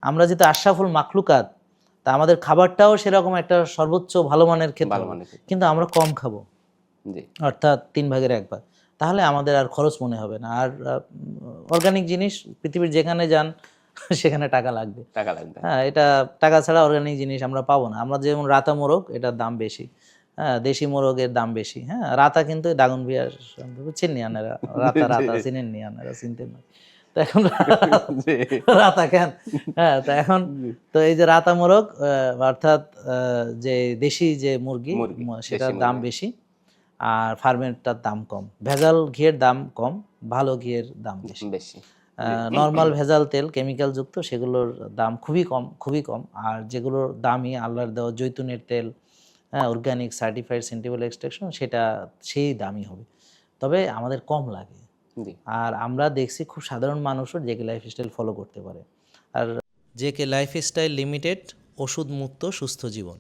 আমরা যেহেতু আশরাফুল মাখলুকাত, তা আমাদের খাবারটাও সেরকম একটা সর্বোচ্চ ভালো মানের খেতে হবে, কিন্তু আমরা কম খাবো, অর্থাৎ 3 ভাগের 1 ভাগ। তাহলে আমাদের আর খরচ মনে হবে না। আর অর্গানিক জিনিস পৃথিবীর যেখানে যান সেখানে টাকা লাগবে। হ্যাঁ, এটা টাকা ছাড়া অর্গানিক জিনিস আমরা পাবো না। আমরা যেমন রাতা মোরগ, এটার দাম বেশি। হ্যাঁ, দেশি মোরগের দাম বেশি। হ্যাঁ, রাতা কিন্তু দাগনভূঞার চিননি আনারা, রাতা চিনেননি আনারা, চিনতেন না। তো এখন রাতা কেন? হ্যাঁ, তো এখন তো এই যে রাতা মোরগ, অর্থাৎ যে দেশি যে মুরগি, সেটার দাম বেশি, আর ফার্মেরটার দাম কম। ভেজাল ঘিয়ের দাম কম, ভালো ঘিয়ের দাম বেশি। নর্মাল ভেজাল তেল কেমিক্যাল যুক্ত সেগুলোর দাম খুবই কম, খুবই কম। আর যেগুলোর দামি আল্লাহর দেওয়া জৈতুনের তেল, হ্যাঁ, অর্গানিক সার্টিফাইড সেন্ট্রিফুগাল এক্সট্রাকশন, সেটা সেই দামি হবে, তবে আমাদের কম লাগে। আর আমরা দেখছি খুব সাধারণ মানুষও জেকে লাইফস্টাইল ফলো করতে পারে। আর জেকে লাইফস্টাইল লিমিটেড, ওষুধ মুক্ত সুস্থ জীবন।